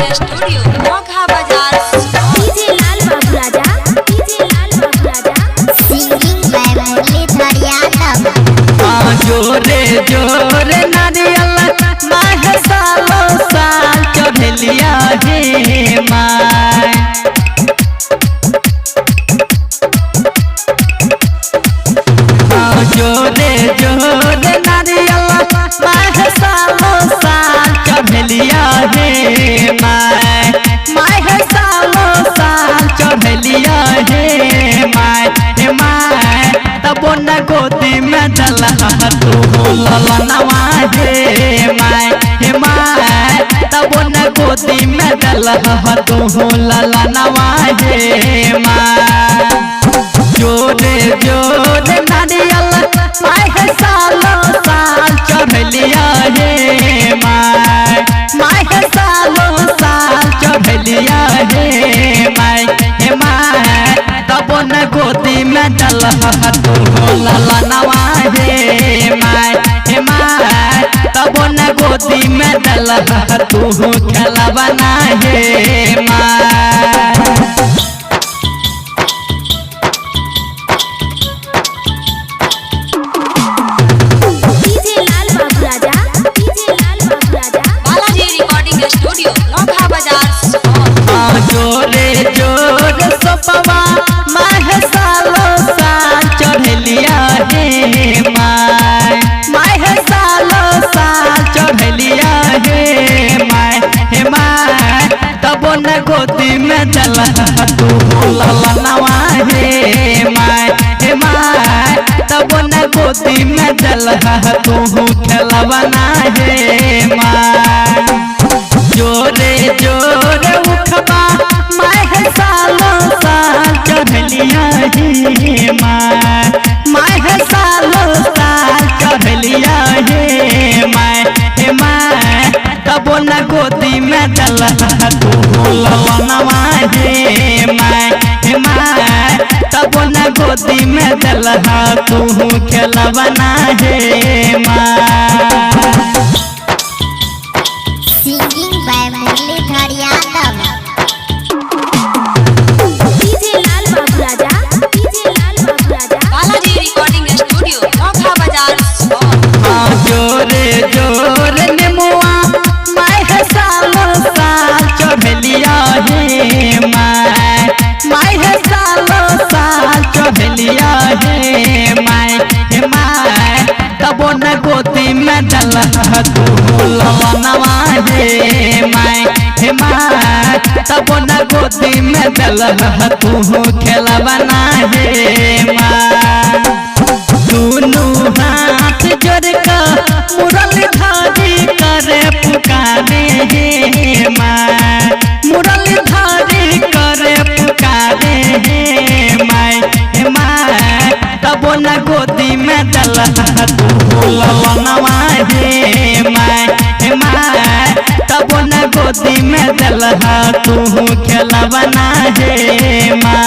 Recording studio Mokha बाजार। DJ Lal Babu Raja, DJ Lal Babu Raja, singing by Murlidhar Yadav. जोरे जोरे नारियल माह सालो साल चढ़लिया हे माय। जोरे जोरे नारियल माह सालो साल चढ़लिया हे माय। माह सालो साल चढ़लिया हे माय। हे माय तबो न गोदी में दलहा तू ललनवा हे माय। हे माय तबो न गोदी में दलहा तू ललनवा हे माय। जोरे जोरे नारियल माह सालो साल चढ़लिया हे माय। माह सालो साल चढ़लिया हे माय। हे माय तबो न गोदी में दलहा तू ललनवा हे माय। हे माय तबो न गोदी में दलहा तू खेलबना हे माय। DJ Lal Babu Raja, DJ Lal Babu Raja, Balaji recording studio Mokha Bazar. जोरे जोरे सोपवा माह सालो साल चढ़लिया हे माय। माह सालो साल चढ़लिया हे माय। हे माय तबो न गोदी में दलहा तू ललनवा हे माय। हे माय तबो न गोदी में दलहा तू खेलबना हे माय। जोरे जोरे उखबा माह सालो साल चढ़लिया हे माय। माह सालो साल चढ़लिया हे माय। हे माय तबो न गोदी में दलहा तू ललनवा हे माय। हे माय तबो न गोदी में दलहा तू खेलबना हे माय। Singing by Murlidhar Yadav. DJ Lal Babu Raja, DJ Lal Babu Raja, Balaji recording studio Mokha Bazar. जोरे जोरे नेमुआ माह सालो साल चढ़लिया हे माय। माह सालो साल चढ़लिया हे माय। हे माय तबो न गोदी में दलहा तू ललनवा हे माय। हे माय तबो न गोदी में दलहा तू खेलबना हे माय। दुनू हाथ जोड़ कर मुरलीधरी करे पुकारे हे माय। मुरलीधरी करे पुकारे हे माय। हे माय तबो न गोदी में दलहा तू ललनवा हे माय। हे माय तबो न गोदी में दलहा तू खेलबना हे माय।